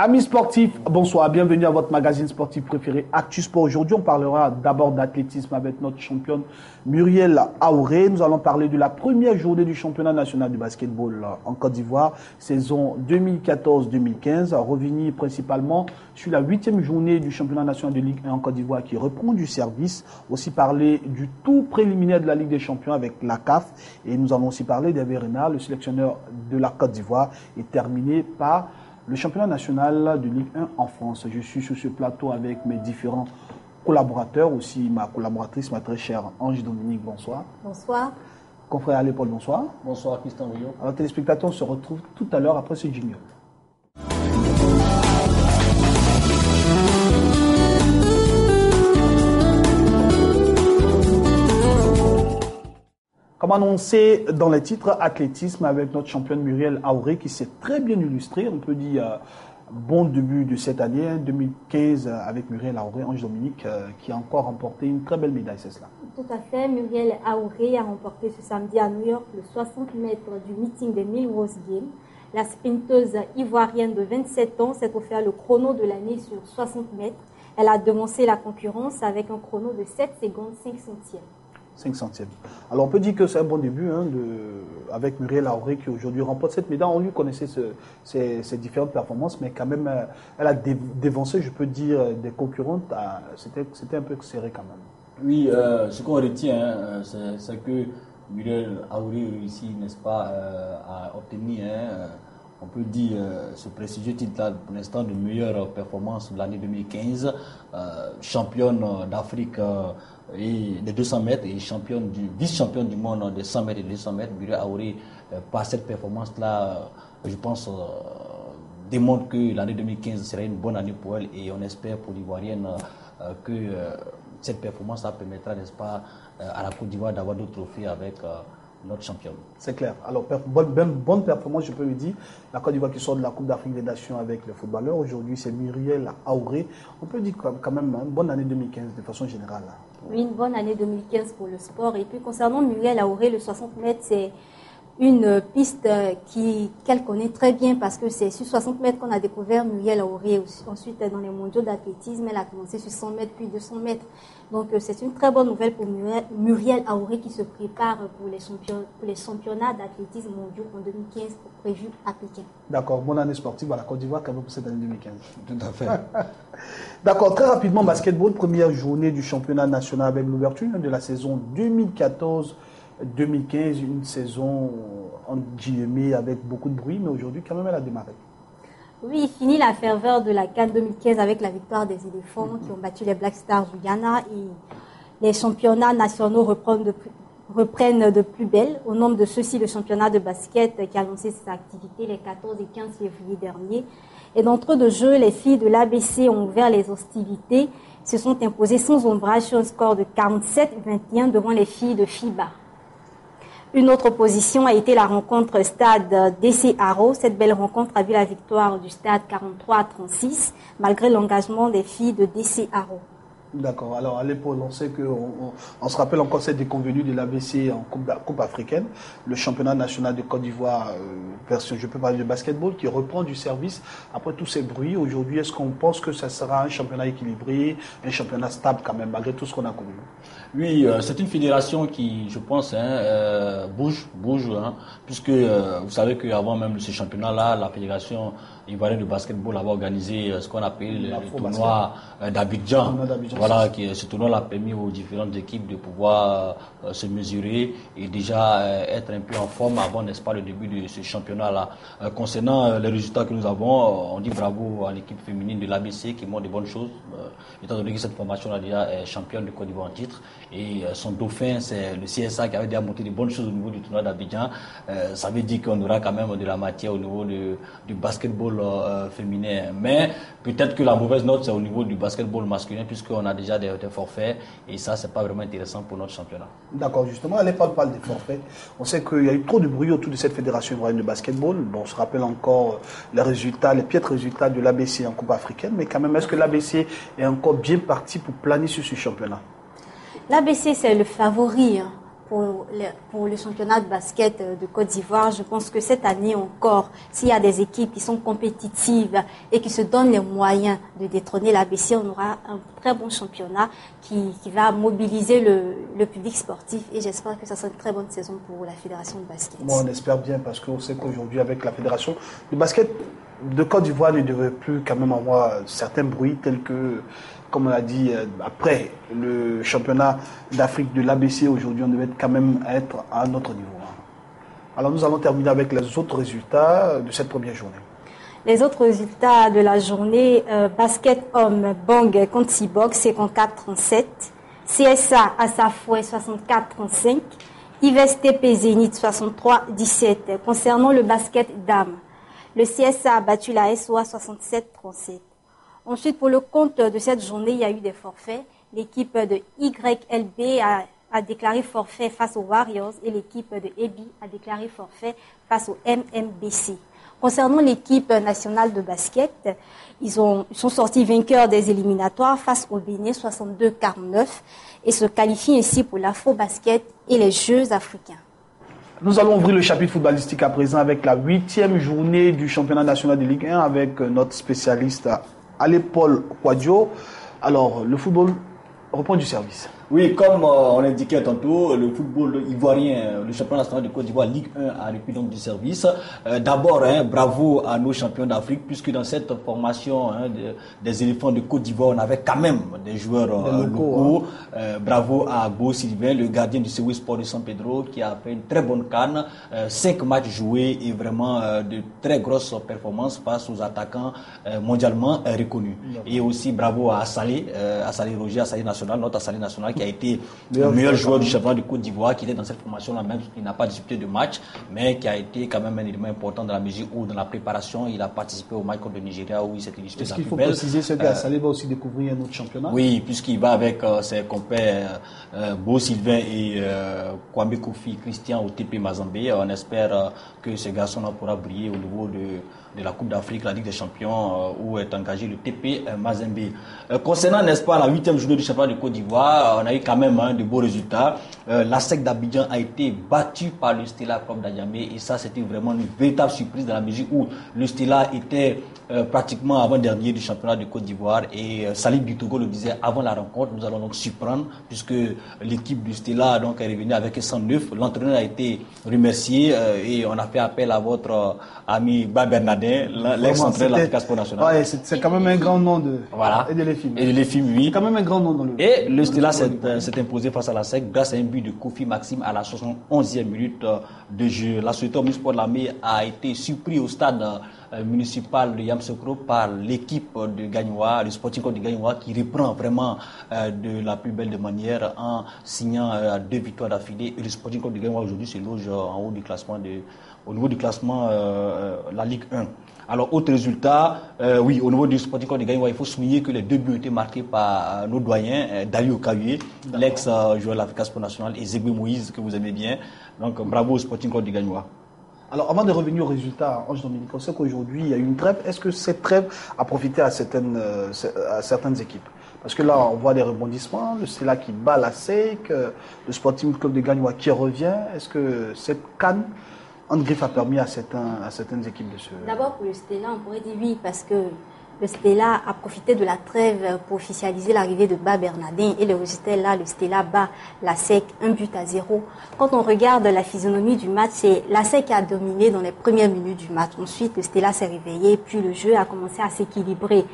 Amis sportifs, bonsoir, bienvenue à votre magazine sportif préféré Actu Sport. Aujourd'hui, on parlera d'abord d'athlétisme avec notre championne Muriel Aouré. Nous allons parler de la première journée du championnat national de basketball en Côte d'Ivoire, saison 2014-2015. Revenir principalement sur la 8e journée du championnat national de Ligue 1 en Côte d'Ivoire qui reprend du service. Aussi parler du tout préliminaire de la Ligue des champions avec la CAF. Et nous allons aussi parler d'Hervé Renard, le sélectionneur de la Côte d'Ivoire, et terminer par le championnat national de Ligue 1 en France. Je suis sur ce plateau avec mes différents collaborateurs, aussi ma collaboratrice, ma très chère Ange Dominique, bonsoir. Bonsoir. Confrère à l'épaule, bonsoir. Bonsoir, Christian Rio. Alors, téléspectateurs, on se retrouve tout à l'heure après ce jingle. Comme annoncé dans les titres, athlétisme avec notre championne Muriel Aouré qui s'est très bien illustrée. On peut dire bon début de cette année, 2015 avec Muriel Aouré, Ange Dominique, qui a encore remporté une très belle médaille, c'est cela. Tout à fait, Muriel Aouré a remporté ce samedi à New York le 60 mètres du meeting des Millrose Games. La sprinteuse ivoirienne de 27 ans s'est offert le chrono de l'année sur 60 mètres. Elle a devancé la concurrence avec un chrono de 7 secondes 5 centièmes. 5 centièmes. Alors on peut dire que c'est un bon début avec Muriel Aouré qui aujourd'hui remporte cette médaille. On lui connaissait ses différentes performances, mais quand même elle a dévancé, je peux dire, des concurrentes. C'était un peu serré quand même. Oui, ce qu'on retient, c'est que Muriel Aouré réussit, n'est-ce pas, à obtenir, on peut dire, ce prestigieux titre-là pour l'instant de meilleure performance de l'année 2015, championne d'Afrique et des 200 mètres et vice-championne du monde des 100 mètres et des 200 mètres. Muriel Aouré, par cette performance-là, je pense, démontre que l'année 2015 serait une bonne année pour elle et on espère pour l'Ivoirienne que cette performance-là permettra, n'est-ce pas, à la Côte d'Ivoire d'avoir d'autres trophées avec notre championne. C'est clair. Alors, bonne performance, je peux le dire. La Côte d'Ivoire qui sort de la Coupe d'Afrique des Nations avec les footballeurs. Aujourd'hui, c'est Muriel Aouré. On peut dire quand même une bonne année 2015 de façon générale. Oui, une bonne année 2015 pour le sport. Et puis, concernant Muriel Aouré, le 60 mètres, c'est une piste qu'elle connaît très bien parce que c'est sur 60 mètres qu'on a découvert Muriel Aouré. Ensuite, dans les mondiaux d'athlétisme, elle a commencé sur 100 mètres puis 200 mètres. Donc, c'est une très bonne nouvelle pour Muriel Aouré qui se prépare pour les championnats d'athlétisme mondiaux en 2015 prévus à Pékin. D'accord, bonne année sportive à la Côte d'Ivoire quand même pour cette année 2015. Tout à fait. D'accord, très rapidement, basketball, première journée du championnat national avec l'ouverture de la saison 2014-2015, une saison en guillemets avec beaucoup de bruit, mais aujourd'hui quand même elle a démarré. Oui, fini la ferveur de la CAN 2015 avec la victoire des éléphants qui ont battu les Black Stars du Ghana et les championnats nationaux reprennent de plus belle. Au nombre de ceux-ci, le championnat de basket qui a lancé ses activités les 14 et 15 février dernier. Et d'entre deux jeux, les filles de l'ABC ont ouvert les hostilités, se sont imposées sans ombrage sur un score de 47-21 devant les filles de FIBA. Une autre opposition a été la rencontre stade DC Haro. Cette belle rencontre a vu la victoire du stade 43-36, malgré l'engagement des filles de DC Haro. D'accord. Alors, à l'époque, on sait on se rappelle encore cette déconvenue de l'ABC en Coupe africaine, le championnat national de Côte d'Ivoire, je peux parler de basketball, qui reprend du service après tous ces bruits. Aujourd'hui, est-ce qu'on pense que ça sera un championnat équilibré, un championnat stable quand même, malgré tout ce qu'on a connu? Oui, c'est une fédération qui, je pense, bouge, puisque vous savez qu'avant même ce championnat-là, la fédération ivoirien de basketball avait organisé ce qu'on appelle le tournoi d'Abidjan. Voilà, ce tournoi a permis aux différentes équipes de pouvoir se mesurer et déjà être un peu en forme avant, n'est-ce pas, le début de ce championnat-là. Concernant les résultats que nous avons, on dit bravo à l'équipe féminine de l'ABC qui montre de bonnes choses, étant donné que cette formation-là déjà est championne de Côte d'Ivoire en titre et son dauphin, c'est le CSA qui avait déjà montré de bonnes choses au niveau du tournoi d'Abidjan. Ça veut dire qu'on aura quand même de la matière au niveau du basketball féminin. Mais peut-être que la mauvaise note, c'est au niveau du basketball masculin, puisqu'on a déjà des forfaits, et ça, c'est pas vraiment intéressant pour notre championnat. D'accord, justement, à l'époque, on parle des forfaits. On sait qu'il y a eu trop de bruit autour de cette fédération ivoirienne de basketball. Bon, on se rappelle encore les résultats, les piètres résultats de l'ABC en Coupe africaine, mais quand même, est-ce que l'ABC est encore bien parti pour planer sur ce championnat? L'ABC, c'est le favori pour le championnat de basket de Côte d'Ivoire. Je pense que cette année encore, s'il y a des équipes qui sont compétitives et qui se donnent les moyens de détrôner l'ABC, on aura un très bon championnat qui va mobiliser le public sportif et j'espère que ça sera une très bonne saison pour la fédération de basket. Bon, on espère bien parce qu'on sait qu'aujourd'hui, avec la fédération de basket de Côte d'Ivoire, ne devrait plus quand même avoir certains bruits tels que, comme on l'a dit, après le championnat d'Afrique de l'ABC, aujourd'hui, on devait quand même être à un autre niveau. Alors, nous allons terminer avec les autres résultats de cette première journée. Les autres résultats de la journée, basket homme Bang contre Seabox 54-37, CSA Assafoué 64-35, IVSTP Zénith 63-17. Concernant le basket dame, le CSA a battu la SOA 67-37. Ensuite, pour le compte de cette journée, il y a eu des forfaits. L'équipe de YLB a déclaré forfait face aux Warriors et l'équipe de EBI a déclaré forfait face au MMBC. Concernant l'équipe nationale de basket, ils sont sortis vainqueurs des éliminatoires face au Bénin 62-49 et se qualifient ainsi pour l'Afro-Basket et les Jeux africains. Nous allons ouvrir le chapitre footballistique à présent avec la 8e journée du championnat national de Ligue 1 avec notre spécialiste Alé-Paul Kouadio. Alors, le football reprend du service. Oui, comme on l'indiquait tantôt, le football ivoirien, le championnat national de Côte d'Ivoire, Ligue 1, a repris donc du service. D'abord, bravo à nos champions d'Afrique, puisque dans cette formation des éléphants de Côte d'Ivoire, on avait quand même des joueurs locaux. Bravo à Beau Sylvain, le gardien du CW Sport de San Pedro, qui a fait une très bonne CAN, 5 matchs joués et vraiment de très grosses performances face aux attaquants mondialement reconnus. Et aussi bravo à Assalé Roger, Assalé National, notre Assalé National, qui a été le meilleur joueur du championnat de Côte d'Ivoire, qui était dans cette formation-là, même s'il n'a pas disputé de match, mais qui a été quand même un élément important dans la mesure où, dans la préparation, il a participé au match contre le Nigeria où il s'est illustré. Est-ce qu'il faut préciser ce gars Salé va aussi découvrir un autre championnat? Oui, puisqu'il va avec ses compères Beau Sylvain et Kwame Kofi Christian au TP Mazambé. On espère que ce garçon-là pourra briller au niveau de la Coupe d'Afrique, la Ligue des Champions, où est engagé le TP Mazembe. Concernant, n'est-ce pas, la 8e journée du championnat de Côte d'Ivoire, on a eu quand même de beaux résultats. L'ASEC d'Abidjan a été battu par le Stella Club d'Adjamé et ça, c'était vraiment une véritable surprise dans la mesure où le Stella était pratiquement avant-dernier du championnat de Côte d'Ivoire et Salib Bitogo le disait avant la rencontre. Nous allons donc surprendre puisque l'équipe du Stella donc, est revenue avec 109. L'entraîneur a été remercié et on a fait appel à votre ami Bernardin, l'ex-entraîneur de l'Africa Sport National. Ouais, c'est quand même un grand nom de l'EFIM. Et de l'EFIM, oui. C'est quand même un grand nom dans le. Et le Stella s'est imposé face à la SEC grâce à un but de Kofi Maxime à la 71e minute de jeu. La société Omnisport de l'Armée a été surpris au stade municipal de Yamoussoukro par l'équipe de Gagnoa, le Sporting Club de Gagnoa, qui reprend vraiment de la plus belle des manières en signant 2 victoires d'affilée. Et le Sporting Club de Gagnoa aujourd'hui se loge en haut du classement au niveau du classement la Ligue 1. Alors, autre résultat, oui, au niveau du Sporting Club de Gagnoa, il faut souligner que les 2 buts ont été marqués par nos doyens, Dali Okawé, l'ex-joueur de l'Africa Sport National, et Zegbe Moïse, que vous aimez bien. Donc, bravo au Sporting Club de Gagnoa. Alors, avant de revenir aux résultats, Ange Dominique, on sait qu'aujourd'hui, il y a eu une trêve. Est-ce que cette trêve a profité à certaines équipes? Parce que là, on voit des rebondissements. C'est là qui bat la SEC, le Sporting Club de Gagnoa qui revient. Est-ce que cette canne en griffe a permis à certaines équipes de se... D'abord, pour le Stella, on pourrait dire oui, parce que le Stella a profité de la trêve pour officialiser l'arrivée de Bas Bernardin et le résultat est là, le Stella bat la SEC 1-0. Quand on regarde la physionomie du match, c'est la SEC qui a dominé dans les premières minutes du match. Ensuite, le Stella s'est réveillé, puis le jeu a commencé à s'équilibrer.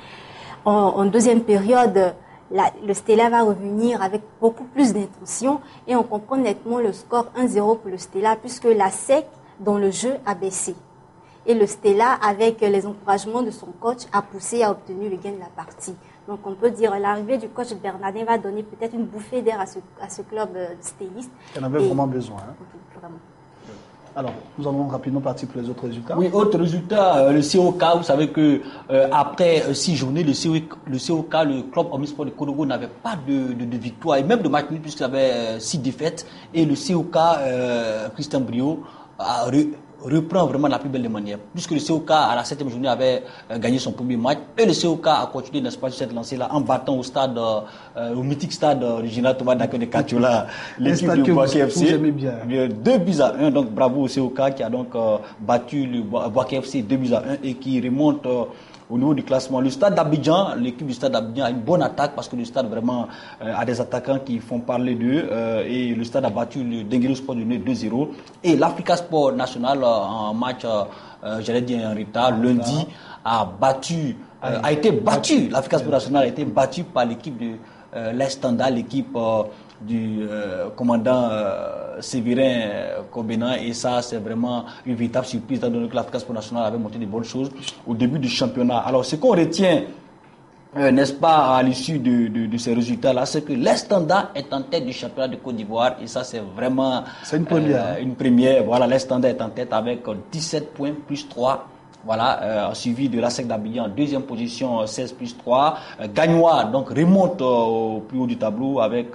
En deuxième période, le Stella va revenir avec beaucoup plus d'intention et on comprend nettement le score 1-0 pour le Stella puisque la SEC, dans le jeu, a baissé. Et le Stella, avec les encouragements de son coach, a poussé, a obtenu le gain de la partie. Donc on peut dire l'arrivée du coach Bernardin va donner peut-être une bouffée d'air à ce club stéliste. Il en avait vraiment besoin. Hein. Vraiment. Alors, nous allons rapidement partir pour les autres résultats. Oui, autre résultat, le COK, vous savez que après 6 journées, le COK, le club omnisport de Kodogo, n'avait pas de victoire, et même de match nul, puisqu'il avait 6 défaites. Et le COK, Christian Brio, reprend vraiment la plus belle des manières. Puisque le COK, à la 7e journée, avait gagné son premier match. Et le COK a continué, n'est-ce pas, sur cette lancée-là, en battant au mythique stade original Thomas Daké de Katiola, l'équipe du Boaké FC. 2-1. Donc bravo au COK qui a donc battu le Boaké FC 2-1 et qui remonte au niveau du classement. Le stade d'Abidjan, l'équipe du stade d'Abidjan a une bonne attaque parce que le stade vraiment a des attaquants qui font parler d'eux et le stade a battu le Denguelo Sport de 2-0 et l'Africa Sport National en match, j'allais dire en retard, lundi a été battu. L'Africa Sport National a été battu par l'équipe de l'Estanda, l'équipe du commandant Séverin Kobena et ça c'est vraiment une véritable surprise étant donné que l'Africa Sport National avait montré de bonnes choses au début du championnat. Alors ce qu'on retient n'est-ce pas à l'issue de ces résultats là, c'est que l'Estanda est en tête du championnat de Côte d'Ivoire et ça c'est vraiment une première. Une première. Voilà, l'Estanda est en tête avec 17 points plus 3. Voilà, suivi de la SEC d'Abidjan en deuxième position, 16 plus 3. Gagnois, donc, remonte au plus haut du tableau avec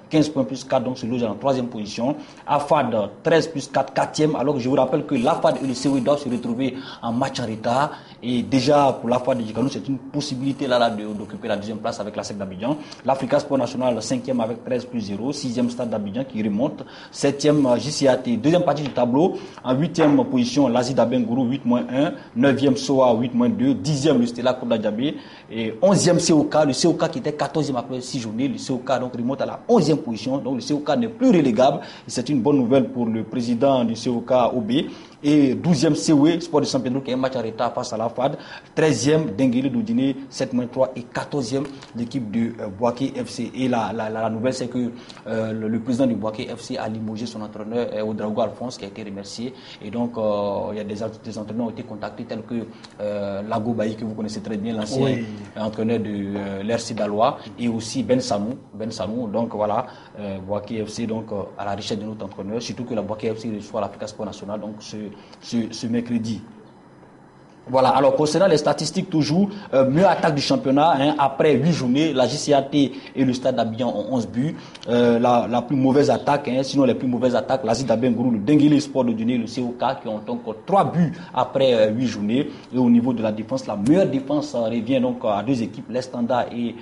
15 points plus 4, donc se loge en troisième position. AFAD, 13 plus 4, quatrième. Alors que je vous rappelle que l'AFAD et le COI doivent se retrouver en match en retard. Et déjà, pour l'AFAD de Djikanou, c'est une possibilité là d'occuper la deuxième place avec la SEC d'Abidjan. L'Africa Sport National, cinquième avec 13 plus 0. Sixième Stade d'Abidjan qui remonte. Septième JCAT, deuxième partie du tableau. En huitième position, l'Asie d'Abengourou, 8-1. 9e SOA 8-2, 10e le Stella Kounda Djabé et 11e COK, le COK qui était 14e après 6 journées, le COK donc remonte à la 11e position, donc le COK n'est plus relégable et c'est une bonne nouvelle pour le président du COK OB. Et 12e COE, Sport de San Pedro qui est un match en retard face à la FAD, 13e Denguele Doudiné, 7-3 et 14e l'équipe de Boaké FC. Et la nouvelle c'est que le président du Boaké FC a limogé son entraîneur Ouedraogo Alphonse qui a été remercié et donc il y a des entraîneurs ont été contactés tels que Lago Bailly que vous connaissez très bien, l'ancien entraîneur de l'RC Dalois et aussi Ben Samou. Donc voilà, Boaké FC donc à la recherche de notre entraîneur, surtout que la Boaké FC reçoit l'Africa Sport National donc ce mercredi. Voilà, alors concernant les statistiques toujours, meilleure attaque du championnat, après 8 journées, la JCAT et le Stade d'Abidjan ont 11 buts. La plus mauvaise attaque, sinon les plus mauvaises attaques, l'Asie d'Abengourou, le Denguele Sport de Guinée, le COK qui ont donc 3 buts après 8 journées. Et au niveau de la défense, la meilleure défense revient donc à deux équipes, l'Estanda et...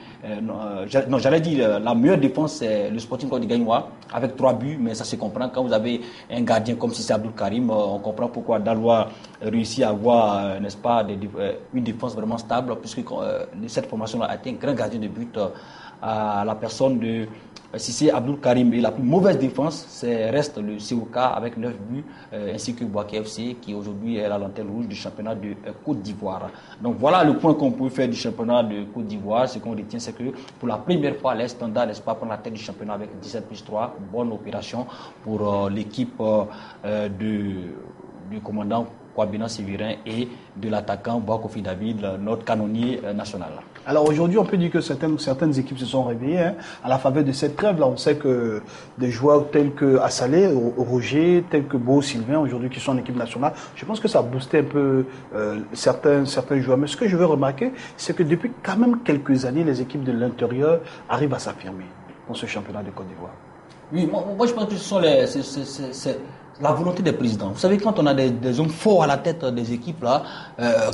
j'allais dire, la meilleure défense c'est le Sporting Club de Gagnois avec 3 buts, mais ça se comprend quand vous avez un gardien comme si c'est Abdul Karim, on comprend pourquoi Dalois réussit à avoir, n'est-ce pas, une défense vraiment stable, puisque cette formation-là a été un grand gardien de but à la personne de Sissé Abdul Karim. Et la plus mauvaise défense reste le COK avec 9 buts, ainsi que Boaké FC qui aujourd'hui est la lanterne rouge du championnat de Côte d'Ivoire. Donc voilà le point qu'on peut faire du championnat de Côte d'Ivoire. Ce qu'on retient, c'est que pour la première fois, les standards, n'est-ce pas, prennent la tête du championnat avec 17 plus 3. Bonne opération pour l'équipe du commandant Kwabena Séverin et de l'attaquant Boakofi David, notre canonnier national. Alors aujourd'hui, on peut dire que certaines équipes se sont réveillées à la faveur de cette trêve. Là, on sait que des joueurs tels que Assalé, Roger, tels que Beau Sylvain, aujourd'hui qui sont en équipe nationale, je pense que ça a boosté un peu certains joueurs. Mais ce que je veux remarquer, c'est que depuis quand même quelques années, les équipes de l'intérieur arrivent à s'affirmer dans ce championnat de Côte d'Ivoire. Oui, moi je pense que ce sont la volonté des présidents. Vous savez, quand on a des hommes forts à la tête des équipes, là,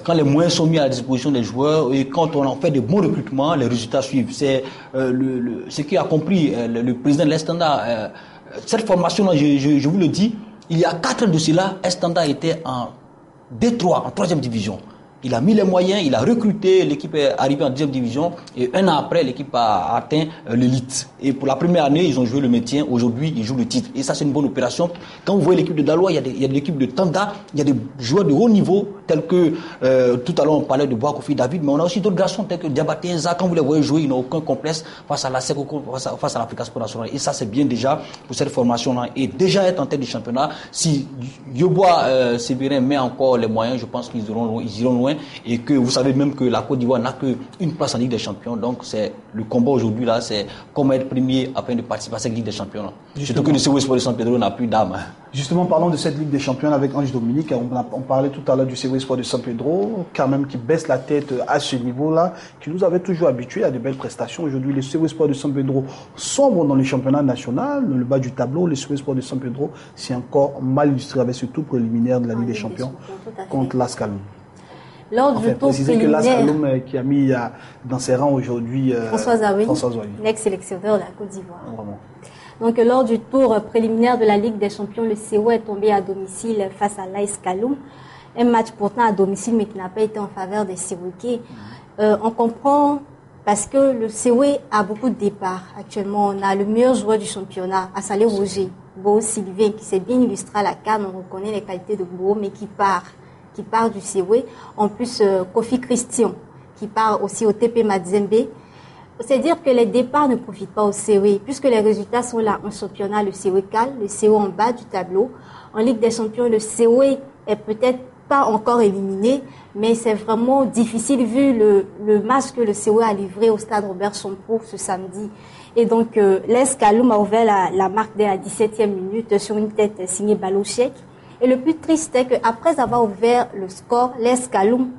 quand les moyens sont mis à la disposition des joueurs et quand on en fait de bons recrutements, les résultats suivent. C'est ce qui a compris le président de l'Estanda. Cette formation-là, je vous le dis, il y a 4 ans de cela, l'Estanda était en D3, en 3e division. Il a mis les moyens, il a recruté, l'équipe est arrivée en 2e division et un an après, l'équipe a atteint l'élite. Et pour la première année, ils ont joué le maintien. Aujourd'hui, ils jouent le titre. Et ça, c'est une bonne opération. Quand vous voyez l'équipe de Daloa, il y a de l'équipe de Tanda, il y a des joueurs de haut niveau, tels que, tout à l'heure, on parlait de Boakofi David, mais on a aussi d'autres garçons tels que Diabaté Enza. Quand vous les voyez jouer, ils n'ont aucun complexe face à la SEC, face à l'Africa Sport National. Et ça, c'est bien déjà pour cette formation-là. Et déjà être en tête du championnat, si Yoboa Sévérin met encore les moyens, je pense qu'ils iront loin. Et que vous savez même que la Côte d'Ivoire n'a qu'une place en Ligue des Champions. Donc c'est le combat aujourd'hui là, c'est comment être premier afin de participer à cette Ligue des Champions. Surtout que le COS Sport de San Pedro n'a plus d'âme. Justement, parlons de cette Ligue des Champions avec Ange Dominique. On parlait tout à l'heure du COS Sport de San Pedro, quand même qui baisse la tête à ce niveau-là, qui nous avait toujours habitués à de belles prestations. Aujourd'hui, les COS Sport de San Pedro sombre dans les championnats nationaux. Le bas du tableau, les COS Sport de San Pedro, c'est encore mal illustré avec ce tout préliminaire de la Ligue des Champions contre l'AS Kaloum. Lors du tour préliminaire, que l'AS Kaloum qui a mis dans ses rangs aujourd'hui François Zawi, l'ex-sélectionneur de la Côte d'Ivoire. Donc lors du tour préliminaire de la Ligue des Champions, le CO est tombé à domicile face à l'AS Kaloum. Un match pourtant à domicile mais qui n'a pas été en faveur des COK. On comprend parce que le COE a beaucoup de départs. Actuellement, on a le meilleur joueur du championnat, Assalé Roger, Beau Sylvain, qui s'est bien illustré à la CAN. On reconnaît les qualités de Beau, mais qui part du COE. En plus, Kofi Christian, qui part aussi au TP Mazembe. C'est dire que les départs ne profitent pas au COE, puisque les résultats sont là. En championnat, le COE cale, le COE en bas du tableau. En Ligue des Champions, le COE est peut-être pas encore éliminé, mais c'est vraiment difficile vu le match que le COE a livré au stade Robert Sompour ce samedi. Et donc, l'AS Kaloum a ouvert la marque dès la 17e minute sur une tête signée Balochek. Et le plus triste est qu'après avoir ouvert le score, l'AS Kaloum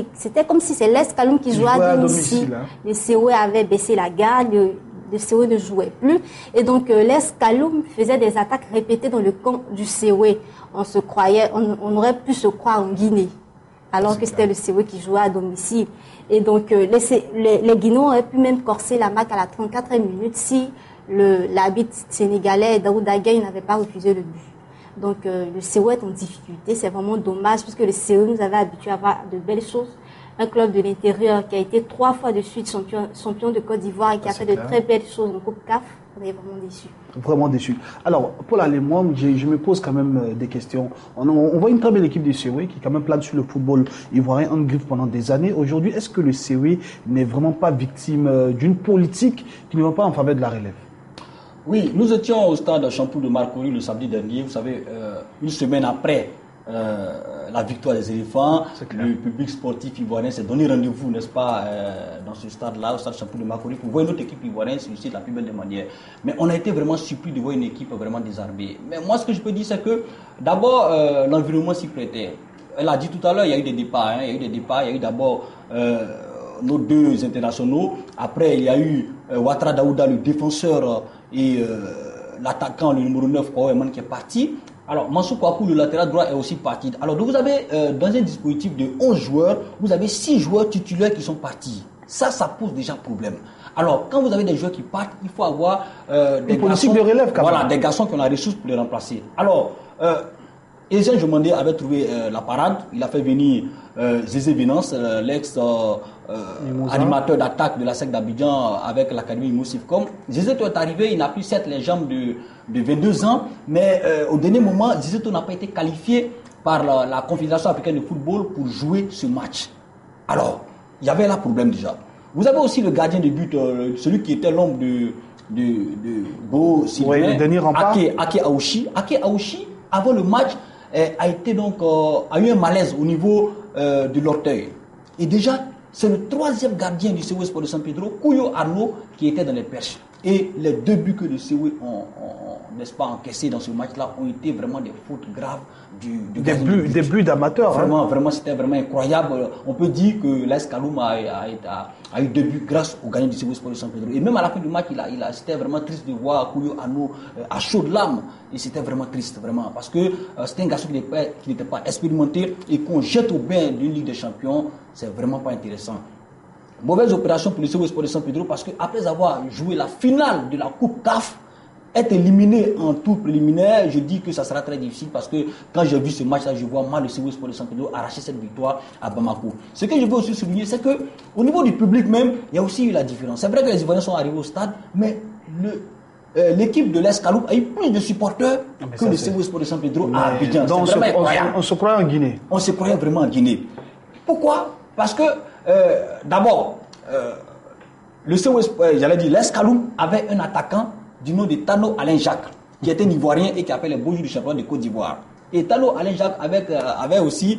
c'était comme si c'est l'AS Kaloum qui jouait à domicile. Le COE avait baissé la garde, le COE ne jouait plus. Et donc, l'AS Kaloum faisait des attaques répétées dans le camp du COE. On aurait pu se croire en Guinée, alors que c'était le COE qui jouait à domicile. Et donc, les Guinéens auraient pu même corser la marque à la 34e minute si l'arbitre sénégalais Daouda Gueye n'avait pas refusé le but. Donc, le COE est en difficulté. C'est vraiment dommage puisque le COE nous avait habitués à avoir de belles choses. Un club de l'intérieur qui a été 3 fois de suite champion de Côte d'Ivoire et qui a fait de très belles choses en Coupe CAF. On est vraiment déçus. Vraiment déçus. Alors, Paul Alémoine, je me pose quand même des questions. On voit une très belle équipe du COE qui quand même plane sur le football ivoirien en griffe pendant des années. Aujourd'hui, est-ce que le COE n'est vraiment pas victime d'une politique qui ne va pas en faveur de la relève? Oui, nous étions au stade Champoux de Marcory le samedi dernier. Vous savez, une semaine après la victoire des éléphants, le public sportif ivoirien s'est donné rendez-vous, n'est-ce pas, dans ce stade-là, au stade Champoux de Marcory, pour voir une autre équipe ivoirienne réussir de la plus belle des manières. Mais on a été vraiment surpris de voir une équipe vraiment désarmée. Mais moi, ce que je peux dire, c'est que d'abord, l'environnement s'y prêtait. Elle a dit tout à l'heure, il y a eu des départs. Il y a eu d'abord nos 2 internationaux. Après, il y a eu Ouattara Daouda, le défenseur, et l'attaquant, le numéro 9, Kouaoueman, qui est parti. Alors, Mansour Kouakou, le latéral droit, est aussi parti. Alors, donc vous avez, dans un dispositif de 11 joueurs, vous avez 6 joueurs titulaires qui sont partis. Ça pose déjà problème. Alors, quand vous avez des joueurs qui partent, il faut avoir des garçons, de relève, des garçons qui ont la ressource pour les remplacer. Alors, Etienne Jomandé avait trouvé la parade. Il a fait venir Zézé Venance, l'ex-animateur d'attaque de la SEC d'Abidjan avec l'Académie Moussifcom. Zézé est arrivé, il n'a plus certes les jambes de 22 ans, mais au dernier moment, Zézé n'a pas été qualifié par la Confédération africaine de football pour jouer ce match. Alors, il y avait là problème déjà. Vous avez aussi le gardien de but, celui qui était l'ombre de Beau Sylvain, Ake Aouchi. Ake Aouchi, avant le match, a eu un malaise au niveau de l'orteil. Et déjà, c'est le 3e gardien du COE Sport de San Pedro, Kouyo Arnaud, qui était dans les perches. Et les 2 buts que le COE ont n'est-ce pas, encaissés dans ce match-là ont été vraiment des fautes graves des buts d'amateurs. Vraiment, c'était vraiment incroyable. On peut dire que l'AS Kaloum a eu 2 buts grâce au gagnant du COE Sport de San Pedro. Et même à la fin du match, c'était vraiment triste de voir Kouyo Arnaud à chaudes larmes. Et c'était vraiment triste, vraiment. Parce que c'était un garçon qui n'était pas expérimenté et qu'on jette au bain d'une Ligue des Champions, c'est vraiment pas intéressant. Mauvaise opération pour le COE Sport de San Pedro parce qu'après avoir joué la finale de la Coupe CAF, être éliminé en tour préliminaire, je dis que ça sera très difficile parce que quand j'ai vu ce match-là, je vois mal le CW Sport de San Pedro arracher cette victoire à Bamako. Ce que je veux aussi souligner, c'est qu'au niveau du public même, il y a aussi eu la différence. C'est vrai que les Ivoiriens sont arrivés au stade, mais l'équipe de l'Escalope a eu plus de supporters que le CW Sport de San Pedro à Abidjan. Donc on se croyait en Guinée. On se croyait vraiment en Guinée. Pourquoi? Parce que d'abord, le CW Sport, j'allais dire, l'Escalope avait un attaquant du nom de Tano Alain Jacques, qui était un Ivoirien et qui appelle les beaux jours du championnat de Côte d'Ivoire. Et Tano Alain Jacques avait aussi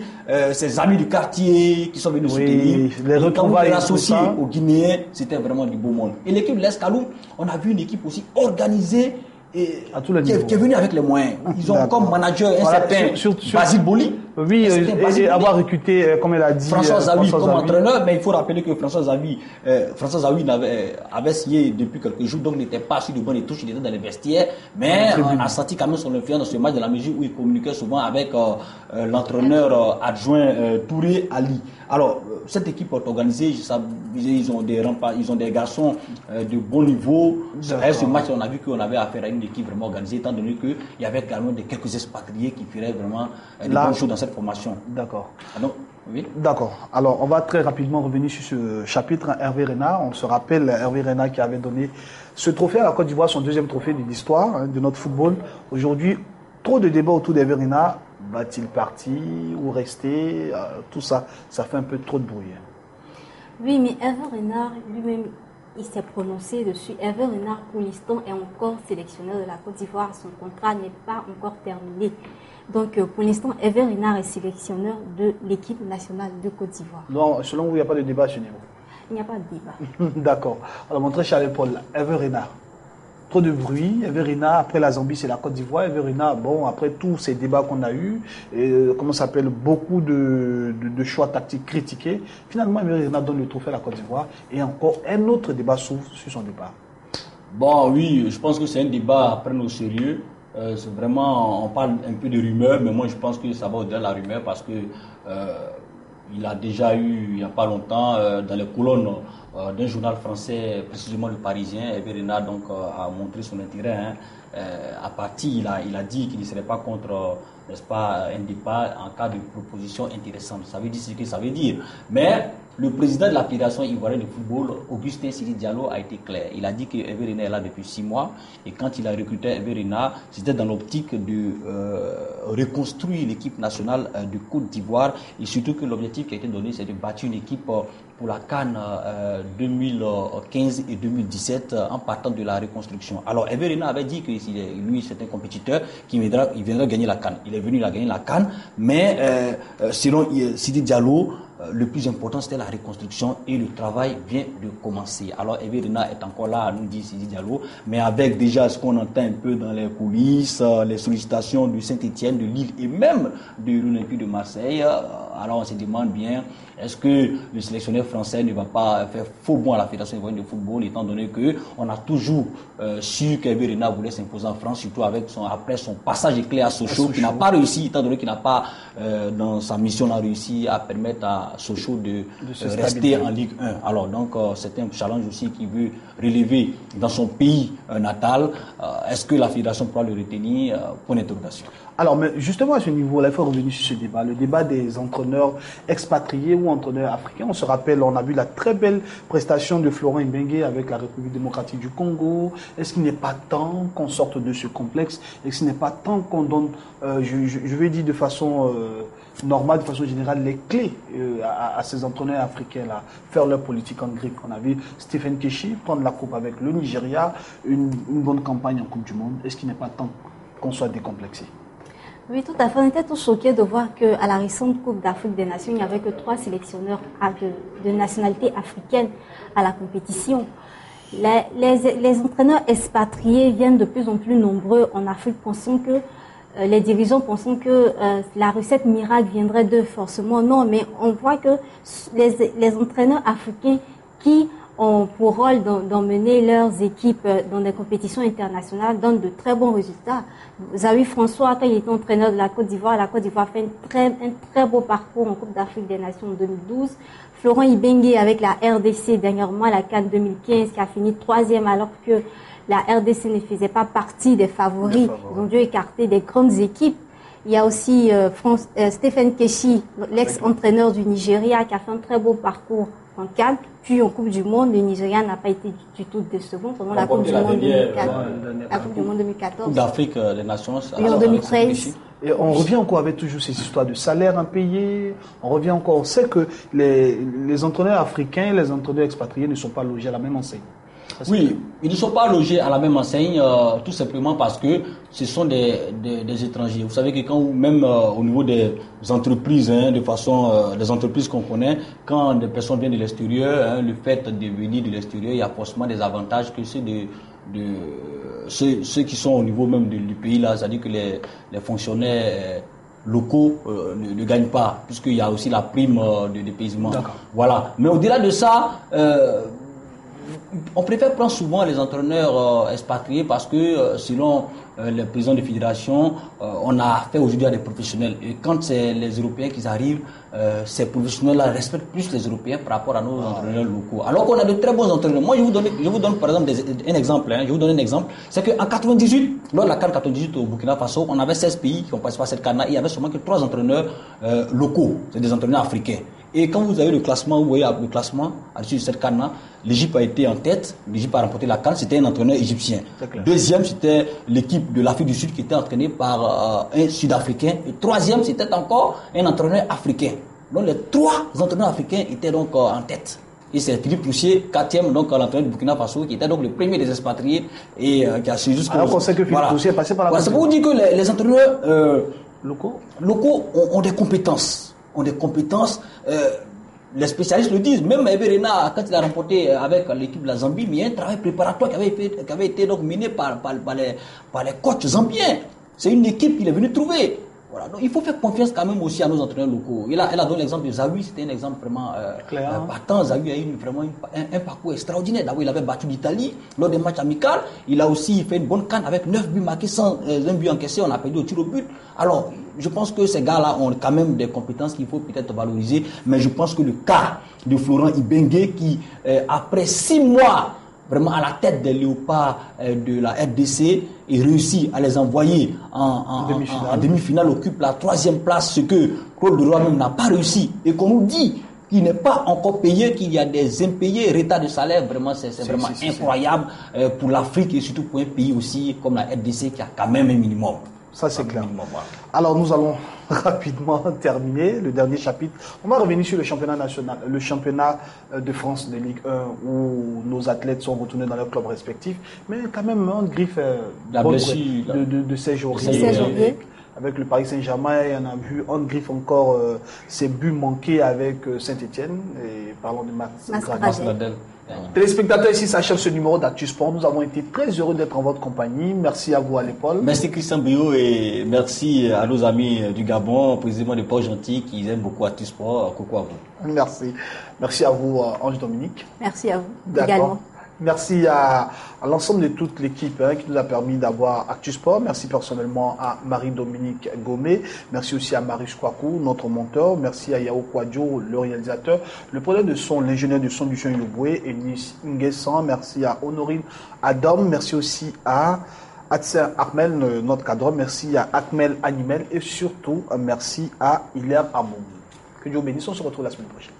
ses amis du quartier qui sont venus soutenir. Les retrouvailles associés aux Guinéens, c'était vraiment du beau monde. Et l'équipe de l'Escalope, on a vu une équipe aussi organisée et qui est venue avec les moyens. Ils ont comme manager un certain Basile Boli. Oui, et avoir recruté, comme elle a dit, François Zawi comme entraîneur, mais il faut rappeler que François Zawi avait signé depuis quelques jours, donc n'était pas sur de bonnes touches, il était dans les vestiaires, mais on a senti quand même son influence dans ce match, dans la mesure où il communiquait souvent avec l'entraîneur adjoint Touré Ali. Alors, cette équipe est organisée, ils ont des garçons de bon niveau. À ce match, on a vu qu'on avait affaire à une équipe vraiment organisée, étant donné qu'il y avait également quelques expatriés qui feraient vraiment des bonnes choses dans cette formation. D'accord. Oui. D'accord. Alors, on va très rapidement revenir sur ce chapitre. Hervé Renard, on se rappelle Hervé Renard qui avait donné ce trophée à la Côte d'Ivoire, son deuxième trophée de l'histoire de notre football. Aujourd'hui, trop de débats autour d'Hervé Renard. Va-t-il partir ou rester? Tout ça, ça fait un peu trop de bruit. Oui, mais Hervé Renard lui-même, il s'est prononcé dessus. Hervé Renard, pour l'instant, est encore sélectionneur de la Côte d'Ivoire. Son contrat n'est pas encore terminé. Donc, pour l'instant, Hervé Renard est sélectionneur de l'équipe nationale de Côte d'Ivoire. Donc, selon vous, il n'y a pas de débat à ce niveau? Il n'y a pas de débat. D'accord. Alors, mon très cher Paul, Hervé Renard. Trop de bruit. Hervé Renard, après la Zambie, c'est la Côte d'Ivoire. Hervé Renard, bon, après tous ces débats qu'on a eus, comment ça s'appelle, beaucoup de choix tactiques critiqués, finalement, Hervé Renard donne le trophée à la Côte d'Ivoire et encore un autre débat s'ouvre sur son départ. Bon, oui, je pense que c'est un débat à prendre au sérieux. C'est vraiment, on parle un peu de rumeur, mais moi je pense que ça va au-delà de la rumeur parce que il a déjà eu, il n'y a pas longtemps, dans les colonnes d'un journal français, précisément le Parisien, Hervé Renard donc a montré son intérêt. À partir, il a dit qu'il ne serait pas contre, n'est-ce pas, un départ en cas de proposition intéressante. Ça veut dire ce que ça veut dire. Mais le président de la Fédération ivoirienne de football, Augustin Sidi Diallo, a été clair. Il a dit que Hervé Renard est là depuis 6 mois et quand il a recruté Hervé Renard, c'était dans l'optique de reconstruire l'équipe nationale de Côte d'Ivoire et surtout que l'objectif qui a été donné, c'est de bâtir une équipe pour la CAN 2015 et 2017 en partant de la reconstruction. Alors Hervé Renard avait dit que lui c'est un compétiteur il viendra gagner la CAN. Il est venu gagner la CAN, mais selon Sidi Diallo, le plus important c'était la reconstruction et le travail vient de commencer. Alors Hervé Renard est encore là, nous dit Sidi Diallo, mais avec déjà ce qu'on entend un peu dans les coulisses, les sollicitations de Saint-Etienne, de Lille et même de l'Olympique de Marseille. Alors on se demande bien, est-ce que le sélectionneur français ne va pas faire faux bond à la Fédération ivoirienne de football, étant donné qu'on a toujours su qu'Hervé Renard voulait s'imposer en France, surtout après son passage éclair à Sochaux, qui n'a pas réussi, étant donné qu'il n'a pas, dans sa mission, réussi à permettre à Sochaux de rester en Ligue 1. Alors donc c'est un challenge aussi qu'il veut relever dans son pays natal. Est-ce que la Fédération pourra le retenir? Point d'interrogation. Alors, mais justement, à ce niveau-là, il faut revenir sur ce débat. Le débat des entraîneurs expatriés ou entraîneurs africains. On se rappelle, on a vu la très belle prestation de Florent Ibenge avec la République démocratique du Congo. Est-ce qu'il n'est pas temps qu'on sorte de ce complexe? Est-ce qu'il n'est pas temps qu'on donne, je vais dire de façon normale, de façon générale, les clés à ces entraîneurs africains-là, faire leur politique en grec? On a vu Stephen Keshi prendre la coupe avec le Nigeria, une bonne campagne en Coupe du Monde. Est-ce qu'il n'est pas temps qu'on soit décomplexé? Oui, tout à fait. On était tous choqués de voir qu'à la récente Coupe d'Afrique des Nations, il n'y avait que 3 sélectionneurs de nationalité africaine à la compétition. Les entraîneurs expatriés viennent de plus en plus nombreux en Afrique, les dirigeants pensant que la recette miracle viendrait d'eux forcément. Non, mais on voit que les entraîneurs africains qui ont pour rôle d'emmener leurs équipes dans des compétitions internationales donnent de très bons résultats. Vous avez vu François, quand il était entraîneur de la Côte d'Ivoire fait un très beau parcours en Coupe d'Afrique des Nations en 2012. Florent Ibenge avec la RDC dernièrement à la CAN 2015 qui a fini 3e alors que la RDC ne faisait pas partie des favoris. Ils ont dû écarter des grandes équipes. Il y a aussi Stephen Keshi, l'ex-entraîneur du Nigeria, qui a fait un très beau parcours en CAN. Puis en Coupe du Monde, le Nigeria n'a pas été du tout décevant pendant la Coupe du Monde 2014. Coupe d'Afrique des Nations. Et en 2013. Et on revient encore avec toujours ces histoires de salaires impayés. On revient encore. On sait que les entraîneurs africains et les entraîneurs expatriés ne sont pas logés à la même enseigne. Oui, ils ne sont pas logés à la même enseigne, tout simplement parce que ce sont des étrangers. Vous savez que quand même au niveau des entreprises, des entreprises qu'on connaît, quand des personnes viennent de l'extérieur, le fait de venir de l'extérieur, il y a forcément des avantages que ceux ceux qui sont au niveau même du pays là, c'est-à-dire que les fonctionnaires locaux ne gagnent pas, puisqu'il y a aussi la prime de dépaysement. Voilà. Mais au-delà de ça, on préfère prendre souvent les entraîneurs expatriés parce que selon les présidents de fédération, on a affaire aujourd'hui à des professionnels. Et quand c'est les Européens qui arrivent, ces professionnels-là respectent plus les Européens par rapport à nos entraîneurs locaux. Alors qu'on a de très bons entraîneurs. Moi, je vous donne par exemple un exemple. Je vous donne un exemple. C'est qu'en 98, lors de la CAN 98 au Burkina Faso, on avait 16 pays qui ont participé à cette CAN-là. Il y avait seulement que 3 entraîneurs locaux. C'est des entraîneurs africains. Et quand vous avez le classement, vous voyez le classement à l'issue de cette CAN-là, l'Égypte a été en tête, l'Égypte a remporté la CAN, c'était un entraîneur égyptien. Deuxième, c'était l'équipe de l'Afrique du Sud qui était entraînée par un Sud-Africain. Et troisième, c'était encore un entraîneur africain. Donc les 3 entraîneurs africains étaient donc en tête. Et c'est Philippe Troussier, 4e, donc l'entraîneur du Burkina Faso, qui était donc le premier des expatriés et qui a suivi jusqu'au... Alors qu'on sait que Philippe Troussier est passé par la... Voilà, c'est pour vous dire que les entraîneurs locaux ont des compétences. Les spécialistes le disent, même Hervé Renard, quand il a remporté avec l'équipe de la Zambie, il y a un travail préparatoire qui avait été donc mené par les coachs zambiens. C'est une équipe qu'il est venu trouver. Voilà. Donc il faut faire confiance quand même aussi à nos entraîneurs locaux. Elle a donné l'exemple de Zawi, c'était un exemple vraiment partant. Zawi a eu vraiment un parcours extraordinaire. D'abord, il avait battu l'Italie lors des matchs amicaux. Il a aussi fait une bonne CAN avec 9 buts marqués sans un but encaissé. On a perdu au tir au but. Alors, je pense que ces gars-là ont quand même des compétences qu'il faut peut-être valoriser. Mais je pense que le cas de Florent Ibenge qui, après 6 mois, vraiment à la tête des léopards de la RDC, et réussit à les envoyer en demi-finale, occupe la 3e place, ce que Claude Leroy même n'a pas réussi, et qu'on nous dit qu'il n'est pas encore payé, qu'il y a des impayés, retard de salaire, vraiment c'est vraiment incroyable pour l'Afrique et surtout pour un pays aussi comme la RDC qui a quand même un minimum. Ça, c'est clair. Alors, nous allons rapidement terminer le dernier chapitre. On va revenir sur le championnat national, le championnat de France de Ligue 1, où nos athlètes sont retournés dans leurs clubs respectifs. Mais quand même, on griffe de ces janvier. Avec le Paris Saint-Germain, on a vu, on griffe encore ses buts manqués avec Saint-Etienne. Et parlons de Max Gradel. Téléspectateurs, ici s'achève ce numéro d'Actu Sport. Nous avons été très heureux d'être en votre compagnie. Merci à vous à l'épaule. Merci Christian Bio et merci à nos amis du Gabon, précisément de Port-Gentil, qui aiment beaucoup Actu Sport. Coucou à vous. Merci. Merci à vous, Ange Dominique. Merci à vous également. Merci à l'ensemble de toute l'équipe qui nous a permis d'avoir Actu Sport. Merci personnellement à Marie-Dominique Gomé. Merci aussi à Marius Kwaku, notre monteur. Merci à Yao Kwadjo, le réalisateur. Le producteur de son, l'ingénieur de son du Chien Yoboué, et Nguessan. Merci à Honorine Adam. Merci aussi à Adser Akmel, notre cadre. Merci à Akmel Animel. Et surtout, merci à Hilaire Amon. Que Dieu bénisse. On se retrouve la semaine prochaine.